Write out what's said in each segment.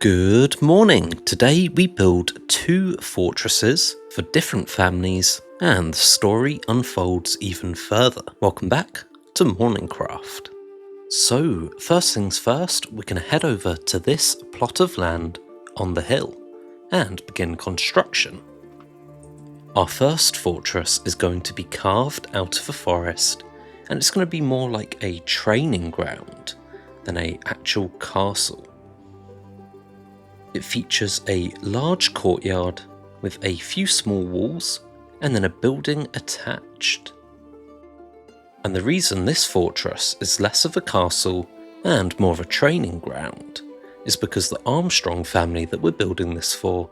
Good morning! Today we build 2 fortresses for different families and the story unfolds even further. Welcome back to MorningCraft. So first things first, we're going to head over to this plot of land on the hill and begin construction. Our first fortress is going to be carved out of a forest and it's going to be more like a training ground than an actual castle. It features a large courtyard with a few small walls and then a building attached. And the reason this fortress is less of a castle and more of a training ground is because the Armstrong family that we're building this for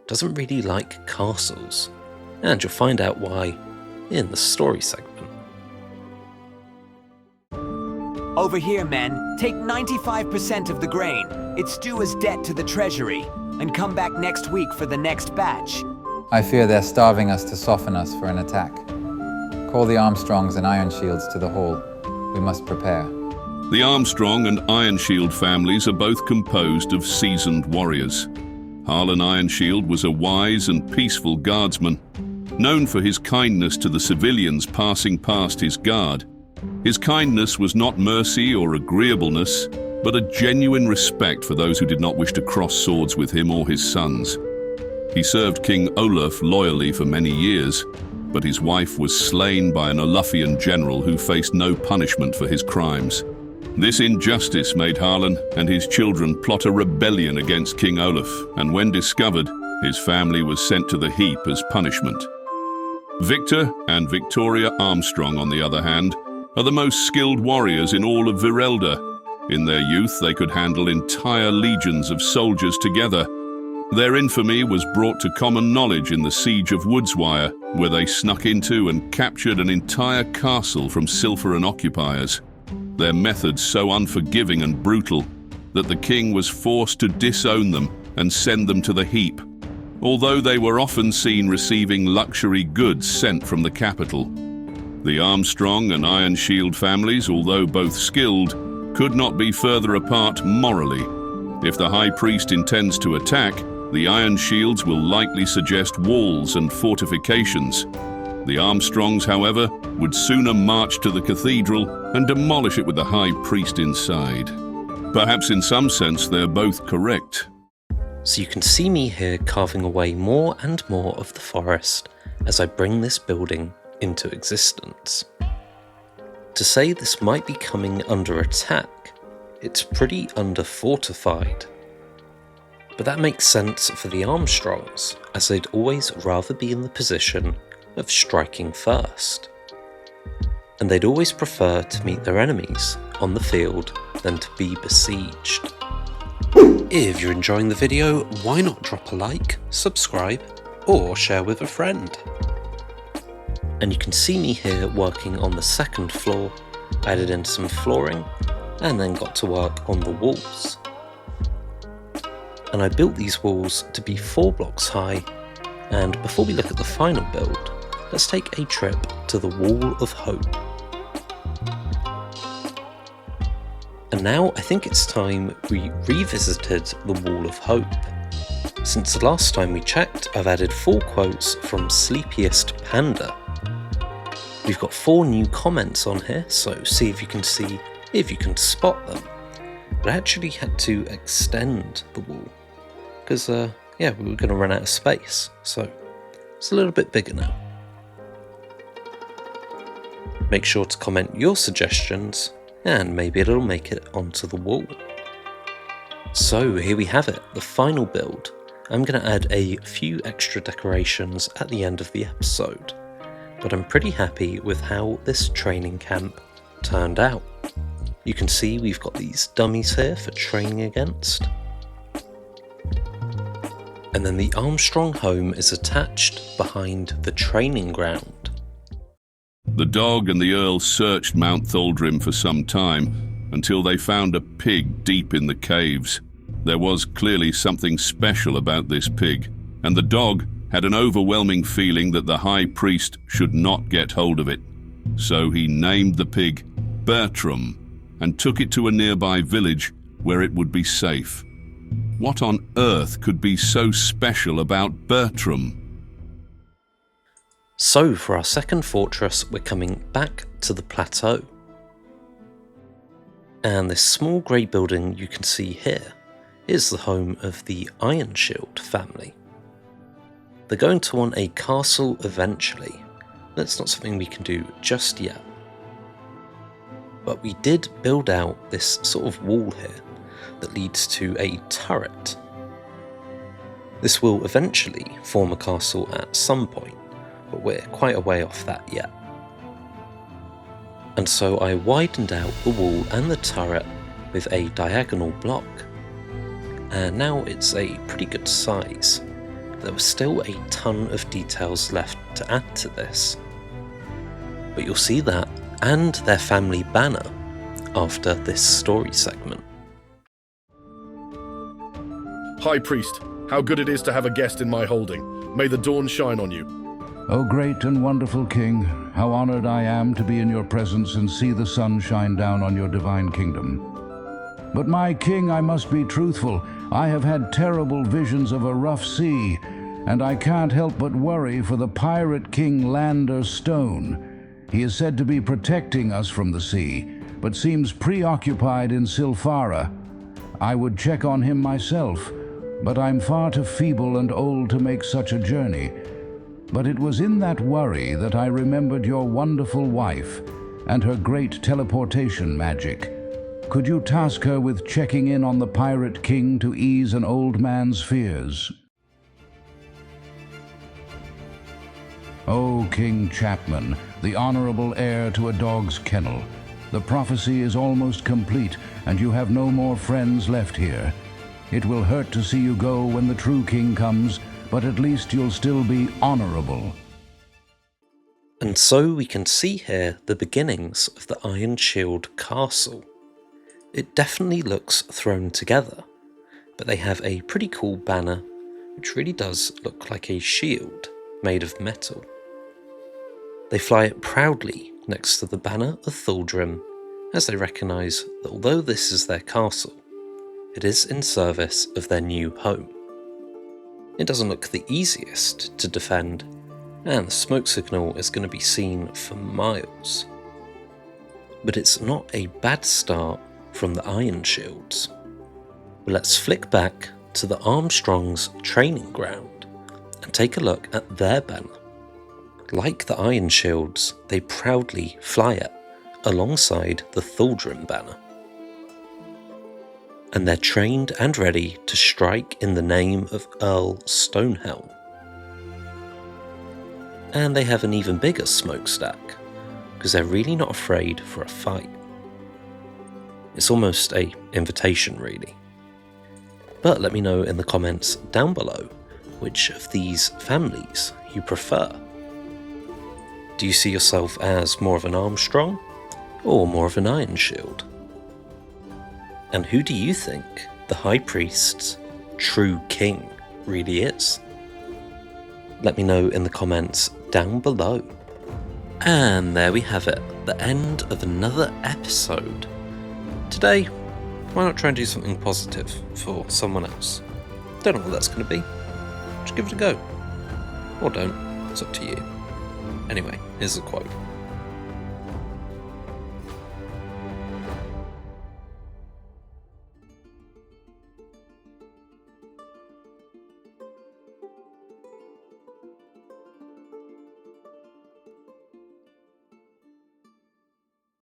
doesn't really like castles, and you'll find out why in the story segment. Over here, men. Take 95% of the grain. It's due as debt to the treasury. And come back next week for the next batch. I fear they're starving us to soften us for an attack. Call the Armstrongs and Iron Shields to the hall. We must prepare. The Armstrong and Iron Shield families are both composed of seasoned warriors. Harlan Ironshield was a wise and peaceful guardsman, known for his kindness to the civilians passing past his guard. His kindness was not mercy or agreeableness, but a genuine respect for those who did not wish to cross swords with him or his sons. He served King Olaf loyally for many years, but his wife was slain by an Olufian general who faced no punishment for his crimes. This injustice made Harlan and his children plot a rebellion against King Olaf, and when discovered, his family was sent to the heap as punishment. Victor and Victoria Armstrong, on the other hand, are the most skilled warriors in all of Virelda. In their youth, they could handle entire legions of soldiers together. Their infamy was brought to common knowledge in the Siege of Woodswire, where they snuck into and captured an entire castle from Silveran occupiers. Their methods so unforgiving and brutal that the king was forced to disown them and send them to the heap, although they were often seen receiving luxury goods sent from the capital. The Armstrong and Iron Shield families, although both skilled, could not be further apart morally. If the High Priest intends to attack, the Iron Shields will likely suggest walls and fortifications. The Armstrongs, however, would sooner march to the cathedral and demolish it with the High Priest inside. Perhaps in some sense they're both correct. So you can see me here carving away more and more of the forest as I bring this building into existence. To say this might be coming under attack, it's pretty under-fortified. But that makes sense for the Armstrongs, as they'd always rather be in the position of striking first. And they'd always prefer to meet their enemies on the field than to be besieged. If you're enjoying the video, why not drop a like, subscribe, or share with a friend? And you can see me here working on the second floor. I added in some flooring and then got to work on the walls. And I built these walls to be 4 blocks high, and before we look at the final build, let's take a trip to the Wall of Hope. And now I think it's time we revisited the Wall of Hope. Since the last time we checked, I've added 4 quotes from Sleepiest Panda. We've got 4 new comments on here, so see if you can spot them. But I actually had to extend the wall, because we were going to run out of space, so it's a little bit bigger now. Make sure to comment your suggestions, and maybe it'll make it onto the wall. So here we have it, the final build. I'm going to add a few extra decorations at the end of the episode, but I'm pretty happy with how this training camp turned out. You can see we've got these dummies here for training against. And then the Armstrong home is attached behind the training ground. The dog and the Earl searched Mount Thaldrim for some time, until they found a pig deep in the caves. There was clearly something special about this pig, and the dog had an overwhelming feeling that the High Priest should not get hold of it. So he named the pig Bertram and took it to a nearby village where it would be safe. What on earth could be so special about Bertram? So for our second fortress, we're coming back to the plateau. And this small grey building you can see here is the home of the Ironshield family. They're going to want a castle eventually. That's not something we can do just yet. But we did build out this sort of wall here that leads to a turret. This will eventually form a castle at some point, but we're quite a way off that yet. And so I widened out the wall and the turret with a diagonal block. And now it's a pretty good size. There was still a ton of details left to add to this. But you'll see that and their family banner after this story segment. High Priest, how good it is to have a guest in my holding. May the dawn shine on you. O great and wonderful King, how honored I am to be in your presence and see the sun shine down on your divine kingdom. But my King, I must be truthful. I have had terrible visions of a rough sea, and I can't help but worry for the pirate King Lander Stone. He is said to be protecting us from the sea, but seems preoccupied in Silfara. I would check on him myself, but I'm far too feeble and old to make such a journey. But it was in that worry that I remembered your wonderful wife and her great teleportation magic. Could you task her with checking in on the Pirate King to ease an old man's fears? O King Chapman, the honorable heir to a dog's kennel, the prophecy is almost complete, and you have no more friends left here. It will hurt to see you go when the true king comes, but at least you'll still be honorable. And so we can see here the beginnings of the Ironshield castle. It definitely looks thrown together, but they have a pretty cool banner, which really does look like a shield made of metal. They fly it proudly next to the banner of Thaldrim, as they recognise that although this is their castle, it is in service of their new home. It doesn't look the easiest to defend, and the smoke signal is going to be seen for miles. But it's not a bad start from the Ironshields. But let's flick back to the Armstrongs' training ground and take a look at their banner. Like the Ironshields, they proudly fly it alongside the Thaldrim banner. And they're trained and ready to strike in the name of Earl Stonehelm. And they have an even bigger smokestack, because they're really not afraid for a fight. It's almost an invitation, really. But let me know in the comments down below which of these families you prefer. Do you see yourself as more of an Armstrong or more of an Ironshield? And who do you think the High Priest's true king really is? Let me know in the comments down below. And there we have it, the end of another episode. Today, why not try and do something positive for someone else? Don't know what that's going to be. Just give it a go. Or don't, it's up to you. Anyway, here's a quote.